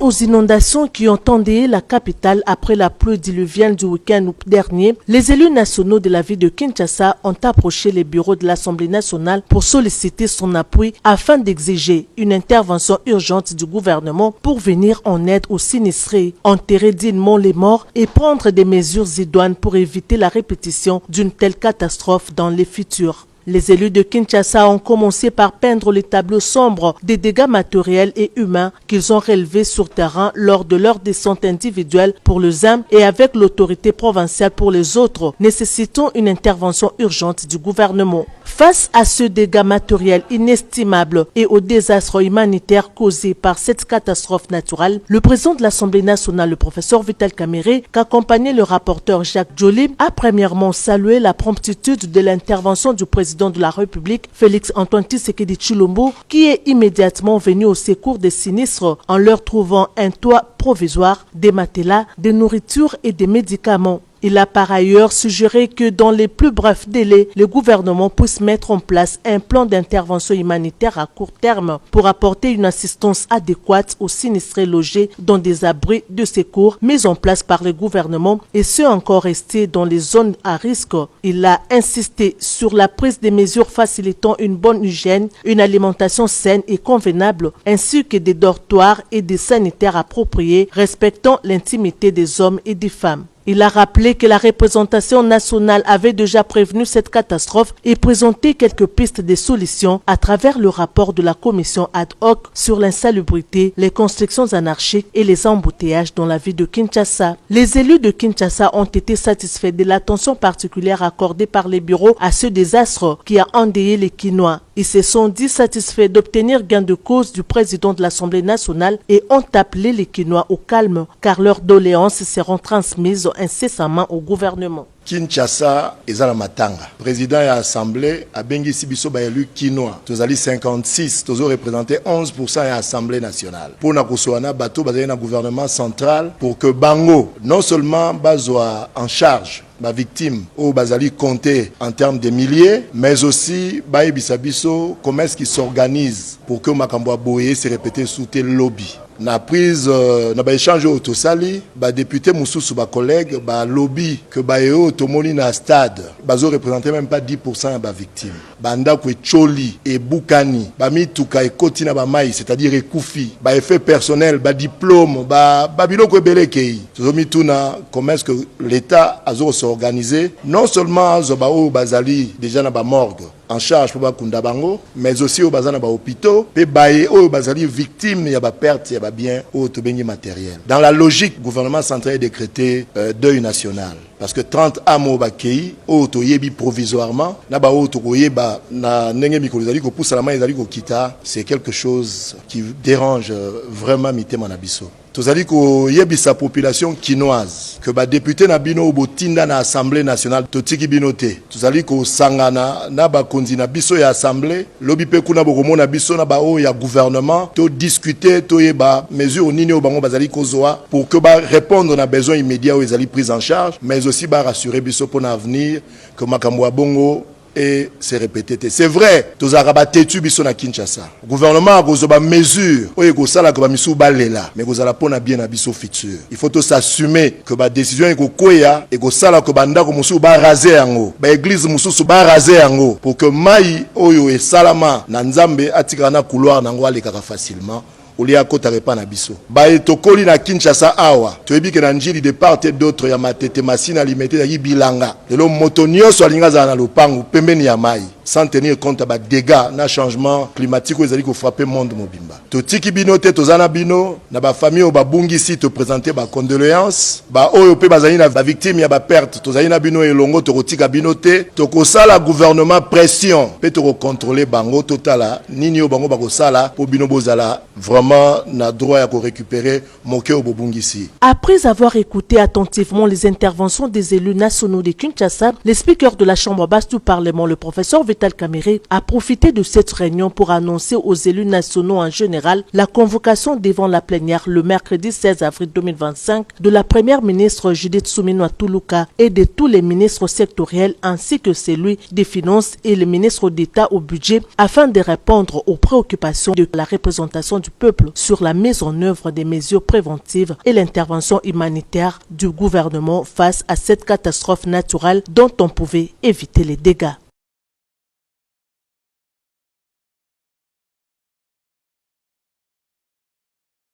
aux inondations qui ont endeuillé la capitale après la pluie diluvienne du week-end dernier, les élus nationaux de la ville de Kinshasa ont approché les bureaux de l'Assemblée nationale pour solliciter son appui afin d'exiger une intervention urgente du gouvernement pour venir en aide aux sinistrés, enterrer dignement les morts et prendre des mesures idoines pour éviter la répétition d'une telle catastrophe dans les futurs. Les élus de Kinshasa ont commencé par peindre les tableaux sombres des dégâts matériels et humains qu'ils ont relevés sur terrain lors de leur descente individuelle pour le ZAM et avec l'autorité provinciale pour les autres, nécessitant une intervention urgente du gouvernement. Face à ce dégât matériel inestimable et au désastre humanitaire causé par cette catastrophe naturelle, le président de l'Assemblée nationale, le professeur Vital Kamerhe, qu'accompagnait le rapporteur Jacques Joly, a premièrement salué la promptitude de l'intervention du président de la République, Félix-Antoine Tshisekedi Tshilombo, qui est immédiatement venu au secours des sinistres en leur trouvant un toit provisoire, des matelas, des nourritures et des médicaments. Il a par ailleurs suggéré que dans les plus brefs délais, le gouvernement puisse mettre en place un plan d'intervention humanitaire à court terme pour apporter une assistance adéquate aux sinistrés logés dans des abris de secours mis en place par le gouvernement et ceux encore restés dans les zones à risque. Il a insisté sur la prise des mesures facilitant une bonne hygiène, une alimentation saine et convenable, ainsi que des dortoirs et des sanitaires appropriés respectant l'intimité des hommes et des femmes. Il a rappelé que la représentation nationale avait déjà prévenu cette catastrophe et présenté quelques pistes de solutions à travers le rapport de la commission ad hoc sur l'insalubrité, les constructions anarchiques et les embouteillages dans la ville de Kinshasa. Les élus de Kinshasa ont été satisfaits de l'attention particulière accordée par les bureaux à ce désastre qui a endeuillé les Kinois. Ils se sont dit satisfaits d'obtenir gain de cause du président de l'Assemblée nationale et ont appelé les Kinois au calme car leurs doléances seront transmises incessamment au gouvernement. Kinshasa ezala matanga. Président de l'Assemblée a bengi sibiso ba élu Kinois. Tozali 56, tozo représenter 11% de l'Assemblée nationale. Pour na kosoana bato bazali na gouvernement central pour que bango non seulement bazwa en charge ba victime ou bazali compter en termes de milliers, mais aussi ba bisabiso comment est-ce qu'ils s'organisent pour que makambo boye se répéter sous tel lobby. Na prise na ba échange au tosali ba député mususu ba collègue ba lobby que ba eo tomoni na stade bazo représenter même pas 10% ba victime banda ko choli et bukani ba mituka ekoti na ba mai c'est-à-dire ekufi ba effet personnel ba diplôme ba biloko ebelekei tozomi tuna comment est-ce que l'état azo s'organiser non seulement zo ba o bazali déjà na ba morgue en charge pour bakunda bango mais aussi au bazana ba hôpitaux pe baye o bazali victime ya ba perte ya ba bien au tobengi matériel. Dans la logique, le gouvernement central a décrété deuil national parce que 30 amo bakei o to yebi provisoirement na ba o to yeba na ndenge mikolo zali ko poussa la main zali ko kita, c'est quelque chose qui dérange vraiment mitema na biso. Tozali ko yebisa population kinoise que ba député na bino botinda na assemblée nationale totiki binote tozali ko sangana na ba konzi na biso ya assemblée lobi pe kuna bokomona biso na ba o ya gouvernement to discuter to yeba mesure nini o bango bazali kozwa pour que ba répondre na besoin immédiat o ezali prise en charge mais aussi ba rassurer biso pour l'avenir que makambo bongo et c'est répété. C'est vrai, tous arabes têtus biso na Kinshasa. Le gouvernement a besoin de mesures. Oye ko sala ko ba misu balela, mais ko zala pona bien na biso futur. Il faut tous s'assumer que ba décision ko koya et ko sala ko banda ko musu ba raser yango. Ba église musu ba raser yango pour que mai oyo e salama na nzambe atika na couloir nango aleka facilement. Olia kota repa na biso ba etokoli na Kinshasa awa toyebi ke na njili de part et d'autre ya matete masina alimete ya bilanga lelo moto nyonso alinga za na lopangu pembeni ya mai sans tenir compte ba dégâts na changement climatique ezali ko frapper monde mobimba totiki bino te tozana bino na ba famille ba bungisi te présenter ba condoléances ba oyo pe bazali na ba victime ya ba perte tozali na bino elongo to kotika bino te to kosala gouvernement pression pe to contrôler bango totala nini yo bango ba kosala po bino bozala na droit à récupérer Moké Obobungisi. Après avoir écouté attentivement les interventions des élus nationaux de Kinshasa, le speaker de la Chambre basse du Parlement, le professeur Vital Kamerhe a profité de cette réunion pour annoncer aux élus nationaux en général la convocation devant la plénière le mercredi 16 avril 2025 de la première ministre Judith Suminwa Tuluka et de tous les ministres sectoriels ainsi que celui des Finances et le ministre d'État au budget afin de répondre aux préoccupations de la représentation du peuple sur la mise en œuvre des mesures préventives et l'intervention humanitaire du gouvernement face à cette catastrophe naturelle dont on pouvait éviter les dégâts.